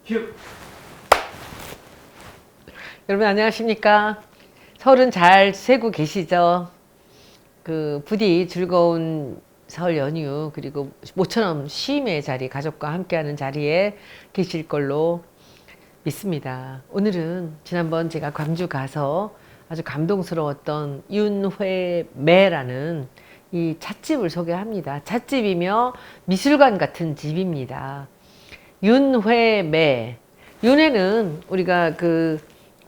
휴. 여러분 안녕하십니까? 설은 잘 쇠고 계시죠? 부디 즐거운 설 연휴 그리고 모처럼 쉼의 자리, 가족과 함께하는 자리에 계실 걸로 믿습니다. 오늘은 지난번 제가 광주 가서 아주 감동스러웠던 윤회매라는 이 찻집을 소개합니다. 찻집이며 미술관 같은 집입니다. 윤회매. 윤회는 우리가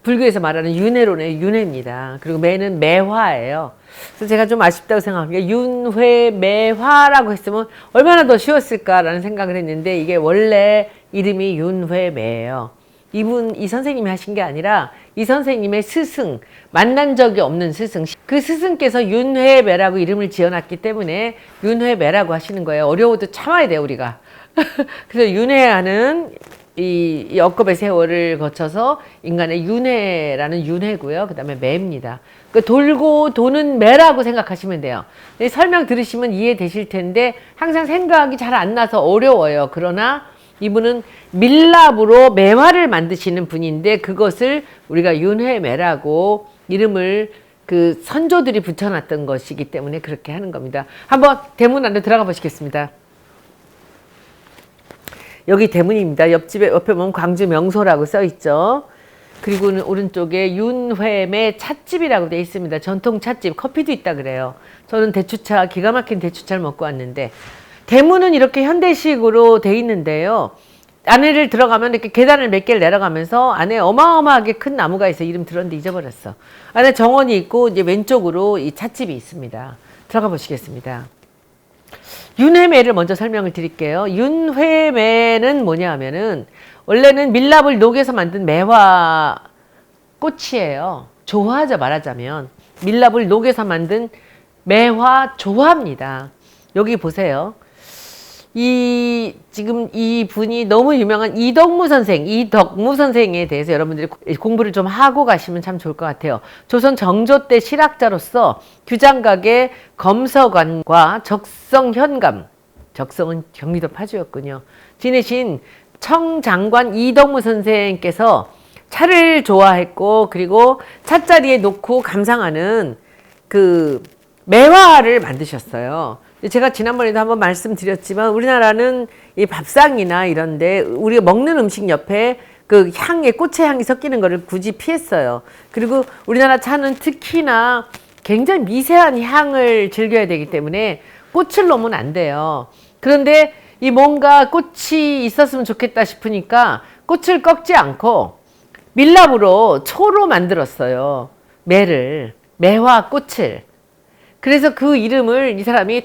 불교에서 말하는 윤회론의 윤회입니다. 그리고 매는 매화예요. 그래서 제가 좀 아쉽다고 생각합니다. 윤회매화라고 했으면 얼마나 더 쉬웠을까라는 생각을 했는데 이게 원래 이름이 윤회매예요. 이 선생님이 하신 게 아니라 이 선생님의 스승, 만난 적이 없는 스승, 그 스승께서 윤회매라고 이름을 지어놨기 때문에 윤회매라고 하시는 거예요. 어려워도 참아야 돼요, 우리가. 그래서 윤회하는 이 억겁의 세월을 거쳐서 인간의 윤회라는 윤회고요. 그 다음에 매입니다. 돌고 도는 매라고 생각하시면 돼요. 설명 들으시면 이해되실 텐데 항상 생각이 잘 안 나서 어려워요. 그러나 이분은 밀랍으로 매화를 만드시는 분인데 그것을 우리가 윤회매라고 이름을 선조들이 붙여놨던 것이기 때문에 그렇게 하는 겁니다. 한번 대문 안에 들어가 보시겠습니다. 여기 대문입니다. 옆에 보면 광주 명소라고 써 있죠. 그리고 오른쪽에 윤회매 찻집이라고 되어 있습니다. 전통 찻집, 커피도 있다 그래요. 저는 대추차, 기가 막힌 대추차를 먹고 왔는데 대문은 이렇게 현대식으로 되어 있는데요. 안에를 들어가면 이렇게 계단을 몇 개를 내려가면서 안에 어마어마하게 큰 나무가 있어요. 이름 들었는데 잊어버렸어. 안에 정원이 있고 이제 왼쪽으로 이 찻집이 있습니다. 들어가 보시겠습니다. 윤회매를 먼저 설명을 드릴게요. 윤회매는 뭐냐 하면은 원래는 밀랍을 녹여서 만든 매화 꽃이에요. 조화죠, 말하자면. 밀랍을 녹여서 만든 매화 조화입니다. 여기 보세요. 지금 이 분이 너무 유명한 이덕무 선생에 대해서 여러분들이 공부를 좀 하고 가시면 참 좋을 것 같아요. 조선 정조 때 실학자로서 규장각의 검서관과 적성현감, 적성은 경기도 파주였군요. 지내신 청장관 이덕무 선생께서 차를 좋아했고 그리고 찻자리에 놓고 감상하는 매화를 만드셨어요. 제가 지난번에도 한번 말씀드렸지만 우리나라는 이 밥상이나 이런데 우리가 먹는 음식 옆에 꽃의 향이 섞이는 거를 굳이 피했어요. 그리고 우리나라 차는 특히나 굉장히 미세한 향을 즐겨야 되기 때문에 꽃을 넣으면 안 돼요. 그런데 이 뭔가 꽃이 있었으면 좋겠다 싶으니까 꽃을 꺾지 않고 밀랍으로 초로 만들었어요. 매화 꽃을. 그래서 그 이름을 이 사람이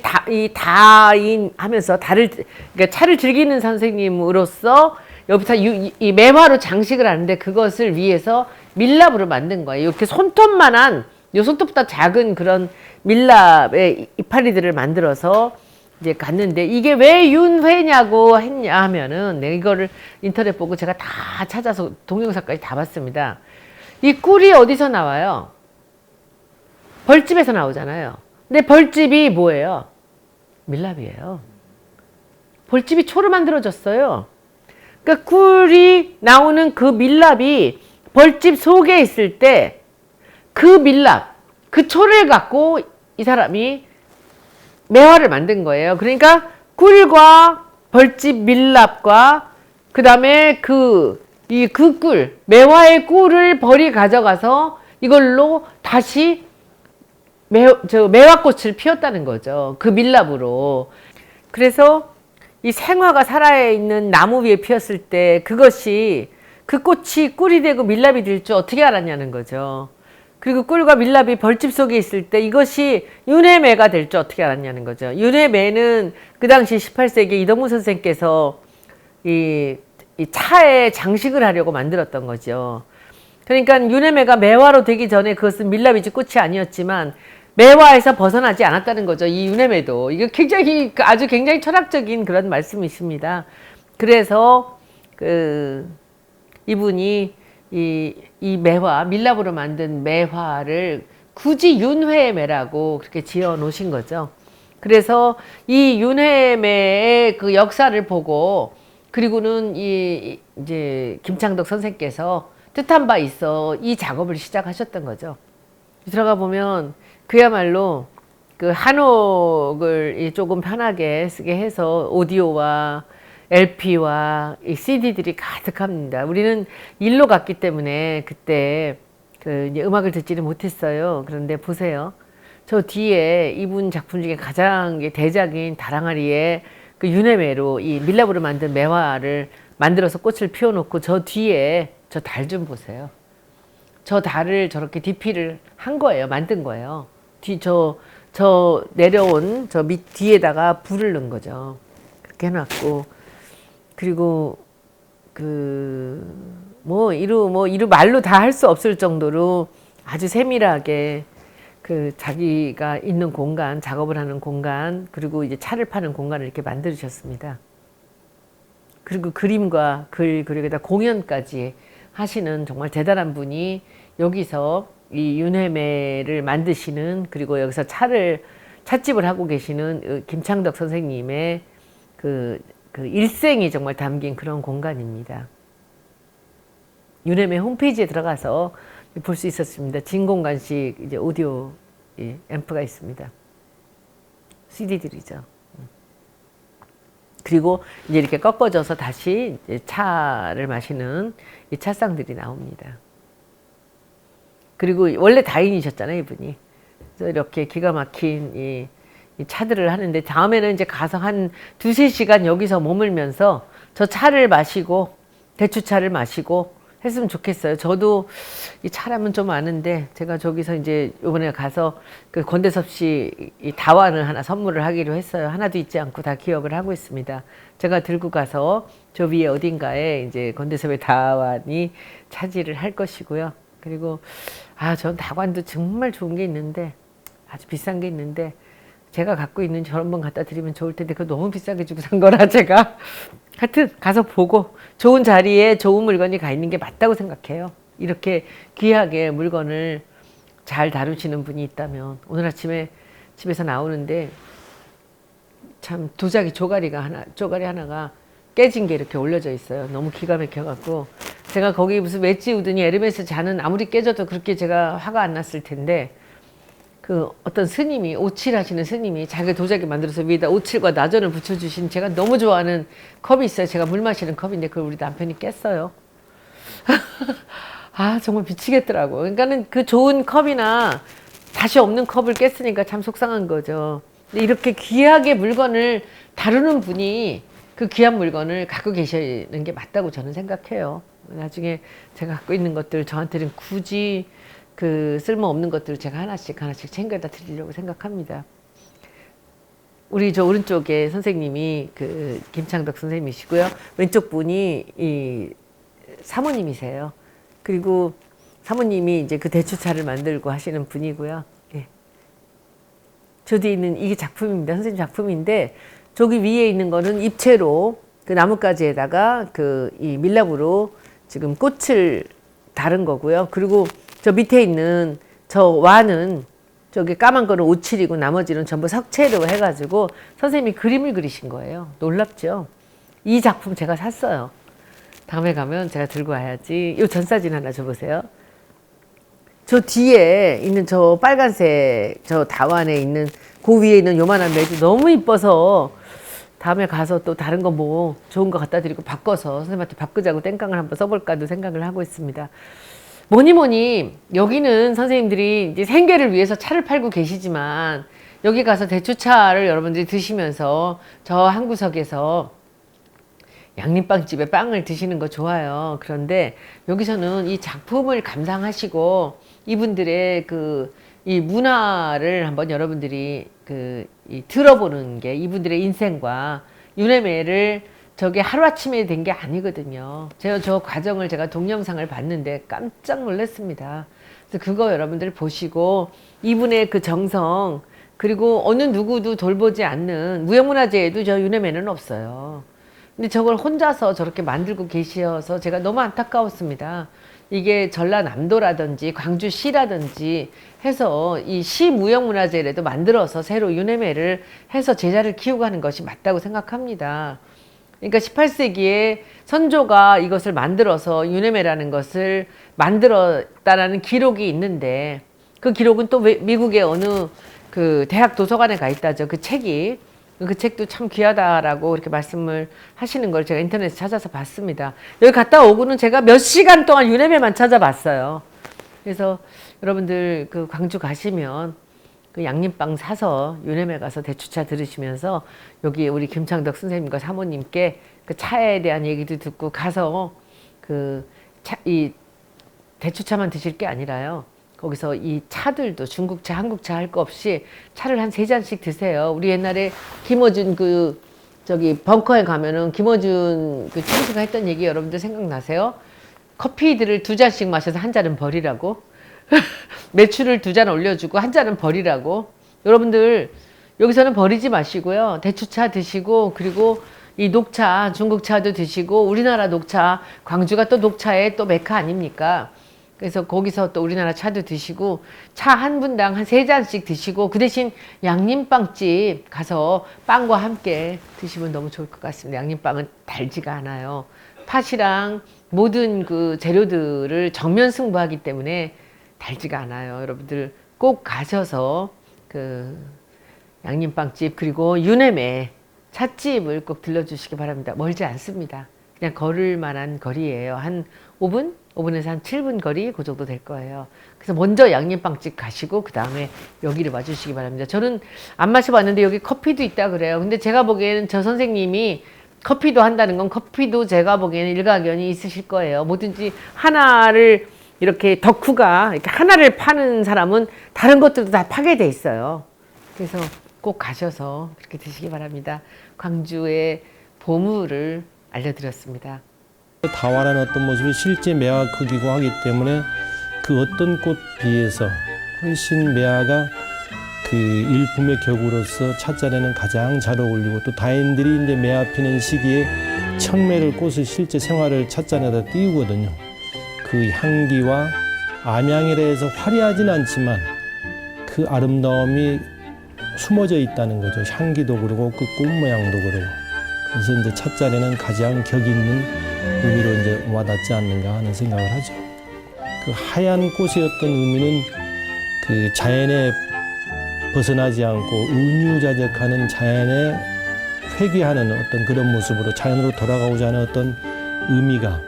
다인 하면서 그러니까 차를 즐기는 선생님으로서 여기서 이 매화로 장식을 하는데 그것을 위해서 밀랍으로 만든 거예요. 이렇게 손톱만한, 요 손톱보다 작은 그런 밀랍의 이파리들을 만들어서 이제 갔는데 이게 왜 윤회냐고 했냐 하면은 내가 이거를 인터넷 보고 제가 다 찾아서 동영상까지 다 봤습니다. 이 꿀이 어디서 나와요? 벌집에서 나오잖아요. 근데 벌집이 뭐예요? 밀랍이에요. 벌집이 초로 만들어졌어요. 그러니까 꿀이 나오는 그 밀랍이 벌집 속에 있을 때 그 밀랍, 그 초를 갖고 이 사람이 매화를 만든 거예요. 그러니까 꿀과 벌집 밀랍과 그 다음에 매화의 꿀을 벌이 가져가서 이걸로 다시 매화꽃을 피웠다는 거죠. 그 밀랍으로. 그래서 이 생화가 살아있는 나무 위에 피었을 때 그 꽃이 꿀이 되고 밀랍이 될 줄 어떻게 알았냐는 거죠. 그리고 꿀과 밀랍이 벌집 속에 있을 때 이것이 윤회매가 될 줄 어떻게 알았냐는 거죠. 윤회매는 그 당시 18세기 이덕무 선생께서 이 차에 장식을 하려고 만들었던 거죠. 그러니까 윤회매가 매화로 되기 전에 그것은 밀랍이지 꽃이 아니었지만 매화에서 벗어나지 않았다는 거죠. 이 윤회매도. 이거 아주 굉장히 철학적인 그런 말씀이 있습니다. 그래서 이분이 이 매화, 밀랍으로 만든 매화를 굳이 윤회매라고 그렇게 지어 놓으신 거죠. 그래서 이 윤회매의 그 역사를 보고 그리고는 이제 김창덕 선생께서 뜻한 바 있어 이 작업을 시작하셨던 거죠. 들어가 보면 그야말로 그 한옥을 조금 편하게 쓰게 해서 오디오와 LP와 이 CD들이 가득합니다. 우리는 일로 갔기 때문에 그때 그 이제 음악을 듣지를 못했어요. 그런데 보세요. 저 뒤에 이분 작품 중에 가장 대작인 다랑아리의 그 유네메로 이 밀랍으로 만든 매화를 만들어서 꽃을 피워놓고 저 뒤에 저 달 좀 보세요. 저 달을 저렇게 DP를 한 거예요. 만든 거예요. 저 내려온 저 밑 뒤에다가 불을 넣은 거죠. 그렇게 해놨고, 그리고 이루 말로 다 할 수 없을 정도로 아주 세밀하게 그 자기가 있는 공간, 작업을 하는 공간, 그리고 이제 차를 파는 공간을 이렇게 만들으셨습니다. 그리고 그림과 글, 그리고 다 공연까지 하시는 정말 대단한 분이 여기서 이 윤회매를 만드시는, 그리고 여기서 찻집을 하고 계시는 김창덕 선생님의 그 일생이 정말 담긴 그런 공간입니다. 윤회매 홈페이지에 들어가서 볼 수 있었습니다. 진공관식 이제 오디오 앰프가 있습니다. CD들이죠. 그리고 이제 이렇게 꺾어져서 다시 이제 차를 마시는 이 차상들이 나옵니다. 그리고 원래 다인이셨잖아요, 이분이. 그래서 이렇게 기가 막힌 이 차들을 하는데, 다음에는 이제 가서 한 2-3시간 여기서 머물면서 저 차를 마시고, 대추차를 마시고 했으면 좋겠어요. 저도 이 차라면 좀 아는데, 제가 저기서 이제 이번에 가서 그 권대섭 씨 이 다완을 하나 선물을 하기로 했어요. 하나도 잊지 않고 다 기억을 하고 있습니다. 제가 들고 가서 저 위에 어딘가에 이제 권대섭의 다완이 차지를 할 것이고요. 그리고 전 다관도 정말 좋은 게 있는데, 아주 비싼 게 있는데, 제가 갖고 있는 저런 번 갖다 드리면 좋을 텐데 그거 너무 비싸게 주고 산 거라 제가 하여튼 가서 보고 좋은 자리에 좋은 물건이 가 있는 게 맞다고 생각해요. 이렇게 귀하게 물건을 잘 다루시는 분이 있다면. 오늘 아침에 집에서 나오는데 참 도자기 쪼가리 하나가 깨진 게 이렇게 올려져 있어요. 너무 기가 막혀갖고 제가 거기 무슨 웨지 우드니 에르메스 잔은 아무리 깨져도 그렇게 제가 화가 안 났을 텐데, 그 어떤 스님이, 오칠 하시는 스님이 자기 도자기 만들어서 위에다 오칠과 나전을 붙여주신 제가 너무 좋아하는 컵이 있어요. 제가 물 마시는 컵인데 그걸 우리 남편이 깼어요. 정말 미치겠더라고. 그러니까는 그 좋은 컵이나 다시 없는 컵을 깼으니까 참 속상한 거죠. 근데 이렇게 귀하게 물건을 다루는 분이 그 귀한 물건을 갖고 계시는 게 맞다고 저는 생각해요. 나중에 제가 갖고 있는 것들 저한테는 굳이 그 쓸모없는 것들을 제가 하나씩 챙겨다 드리려고 생각합니다. 우리 저 오른쪽에 선생님이 그 김창덕 선생님이시고요. 왼쪽 분이 이 사모님이세요. 그리고 사모님이 이제 그 대추차를 만들고 하시는 분이고요. 예. 저 뒤에 있는 이게 작품입니다. 선생님 작품인데, 저기 위에 있는 거는 입체로 그 나뭇가지에다가 그 이 밀랍으로 지금 꽃을 다른 거고요. 그리고 저 밑에 있는 저 와는 저기 까만 거는 오칠이고 나머지는 전부 석채로 해가지고 선생님이 그림을 그리신 거예요. 놀랍죠? 이 작품 제가 샀어요. 다음에 가면 제가 들고 와야지. 이 전사진 하나 줘보세요. 저 뒤에 있는 저 빨간색 저 다완에 있는 그 위에 있는 요만한 매주 너무 이뻐서 다음에 가서 또 다른 거 뭐 좋은 거 갖다 드리고 바꿔서 선생님한테 바꾸자고 땡깡을 한번 써볼까도 생각을 하고 있습니다. 뭐니 여기는 선생님들이 이제 생계를 위해서 차를 팔고 계시지만, 여기 가서 대추차를 여러분들이 드시면서 저 한 구석에서 양림빵집에 빵을 드시는 거 좋아요. 그런데 여기서는 이 작품을 감상하시고 이분들의 이 문화를 한번 여러분들이 들어보는 게, 이분들의 인생과 윤회매를 저게 하루아침에 된 게 아니거든요. 제가 저 과정을 제가 동영상을 봤는데 깜짝 놀랐습니다. 그래서 그거 여러분들 보시고 이분의 그 정성, 그리고 어느 누구도 돌보지 않는 무형문화재에도 저 윤회매는 없어요. 근데 저걸 혼자서 저렇게 만들고 계셔서 제가 너무 안타까웠습니다. 이게 전라남도라든지 광주시라든지 해서 이 시 무형문화재라도 만들어서 새로 윤회매를 해서 제자를 키우고 하는 것이 맞다고 생각합니다. 그러니까 18세기에 선조가 이것을 만들어서 유네메라는 것을 만들었다라는 기록이 있는데 그 기록은 또 미국의 어느 그 대학 도서관에 가 있다죠. 그 책이. 그 책도 참 귀하다라고 이렇게 말씀을 하시는 걸 제가 인터넷에 찾아서 봤습니다. 여기 갔다 오고는 제가 몇 시간 동안 유네메만 찾아봤어요. 그래서 여러분들 그 광주 가시면 그 양림빵 사서 유네메 가서 대추차 들으시면서 여기 우리 김창덕 선생님과 사모님께 그 차에 대한 얘기도 듣고 가서 이 대추차만 드실 게 아니라요. 거기서 이 차들도 중국차, 한국차 할 거 없이 차를 한 3잔씩 드세요. 우리 옛날에 김어준 벙커에 가면은 김어준 그 총수가 했던 얘기 여러분들 생각나세요? 커피들을 2잔씩 마셔서 1잔은 버리라고. 매출을 2잔 올려주고 1잔은 버리라고. 여러분들 여기서는 버리지 마시고요. 대추차 드시고 그리고 이 녹차, 중국차도 드시고 우리나라 녹차, 광주가 또 녹차의 또 메카 아닙니까? 그래서 거기서 또 우리나라 차도 드시고 차 한 분당 한 3잔씩 드시고 그 대신 양림빵집 가서 빵과 함께 드시면 너무 좋을 것 같습니다. 양림빵은 달지가 않아요. 팥이랑 모든 그 재료들을 정면 승부하기 때문에 달지가 않아요. 여러분들 꼭 가셔서 그 양림빵집 그리고 유네메 찻집을 꼭 들러주시기 바랍니다. 멀지 않습니다. 그냥 걸을 만한 거리예요. 한 5분? 5분에서 한 7분 거리 그 정도 될 거예요. 그래서 먼저 양념빵집 가시고 그 다음에 여기를 와주시기 바랍니다. 저는 안 마셔봤는데 여기 커피도 있다 그래요. 근데 제가 보기에는 저 선생님이 커피도 한다는 건 커피도 제가 보기에는 일가견이 있으실 거예요. 뭐든지 하나를 이렇게 덕후가 이렇게 하나를 파는 사람은 다른 것들도 다 파게 돼 있어요. 그래서 꼭 가셔서 그렇게 드시기 바랍니다. 광주의 보물을 알려드렸습니다. 다활한 어떤 모습이 실제 매화 크기고 하기 때문에 그 어떤 꽃 비해서 훨씬 매화가 그 일품의 격으로서 찻잔에는 가장 잘 어울리고 또 다인들이 이제 매화 피는 시기에 청매를 꽃을 실제 생활을 찻잔에다 띄우거든요. 그 향기와 암향이라 해서 화려하진 않지만 그 아름다움이 숨어져 있다는 거죠. 향기도 그러고 그 꽃 모양도 그러고. 그래서 이제 찻잔에는 가장 격 있는 의미로 이제 와닿지 않는가 하는 생각을 하죠. 그 하얀 꽃의 어떤 의미는 그 자연에 벗어나지 않고 은유자적하는 자연에 회귀하는 어떤 그런 모습으로 자연으로 돌아가고자 하는 어떤 의미가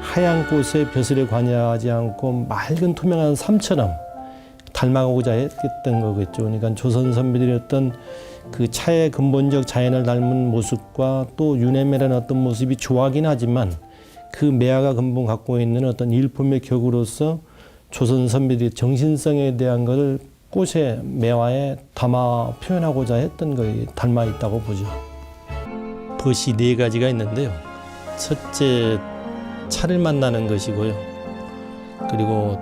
하얀 꽃의 벼슬에 관여하지 않고 맑은 투명한 삶처럼 닮아가고자 했던 거겠죠. 그러니까 조선 선비들의 어떤 그 차의 근본적 자연을 닮은 모습과 또 유네메라는 어떤 모습이 좋아하긴 하지만 그 매화가 근본 갖고 있는 어떤 일품의 격으로서 조선 선비들의 정신성에 대한 것을 꽃의 매화에 담아 표현하고자 했던 것이 닮아 있다고 보죠. 벗이 4가지가 있는데요. 첫째, 차를 만나는 것이고요. 그리고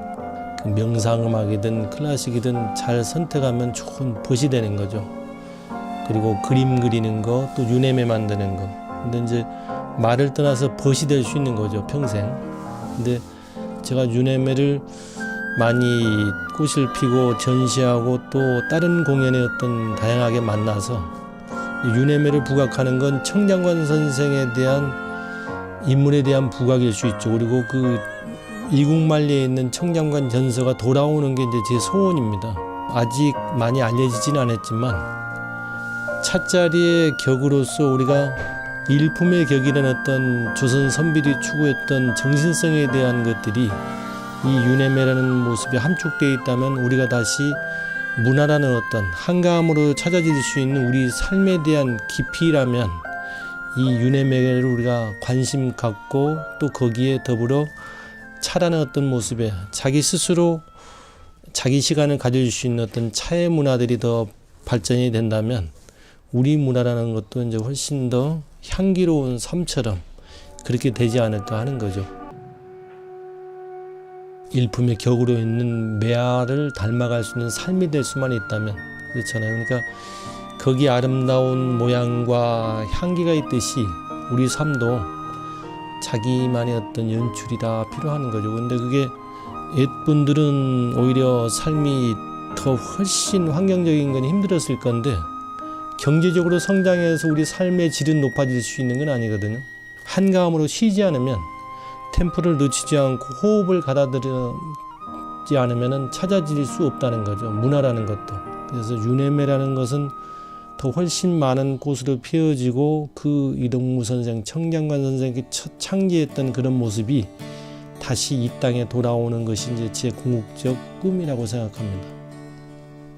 그 명상음악이든 클래식이든 잘 선택하면 좋은 벗이 되는 거죠. 그리고 그림 그리는 거, 또 유네메 만드는 거. 근데 이제 말을 떠나서 벗이 될 수 있는 거죠, 평생. 근데 제가 유네메를 많이 꽃을 피고 전시하고 또 다른 공연에 어떤 다양하게 만나서 유네메를 부각하는 건 청량관 선생에 대한 인물에 대한 부각일 수 있죠. 그리고 그 이국만리에 있는 청량관 전서가 돌아오는 게 이제 제 소원입니다. 아직 많이 알려지지는 않았지만 찻자리의 격으로서 우리가 일품의 격이라는 어떤 조선 선비들이 추구했던 정신성에 대한 것들이 이 유네메라는 모습이 함축되어 있다면 우리가 다시 문화라는 어떤 한가함으로 찾아질 수 있는 우리 삶에 대한 깊이라면 이 유네메를 우리가 관심 갖고 또 거기에 더불어 차라는 어떤 모습에 자기 스스로 자기 시간을 가질 수 있는 어떤 차의 문화들이 더 발전이 된다면 우리 문화라는 것도 이제 훨씬 더 향기로운 삶처럼 그렇게 되지 않을까 하는 거죠. 일품의 격으로 있는 매화를 닮아갈 수 있는 삶이 될 수만 있다면 그렇잖아요. 그러니까 거기 아름다운 모양과 향기가 있듯이 우리 삶도 자기만의 어떤 연출이 다 필요한 거죠. 근데 그게 옛분들은 오히려 삶이 더 훨씬 환경적인 건 힘들었을 건데 경제적으로 성장해서 우리 삶의 질은 높아질 수 있는 건 아니거든요. 한가함으로 쉬지 않으면, 템포를 늦추지 않고 호흡을 가다들이지 않으면 찾아질 수 없다는 거죠. 문화라는 것도. 그래서 유네메라는 것은 더 훨씬 많은 꽃으로 피어지고 그 이동무 선생, 청장관 선생이 첫 창제했던 그런 모습이 다시 이 땅에 돌아오는 것이 이제 제 궁극적 꿈이라고 생각합니다.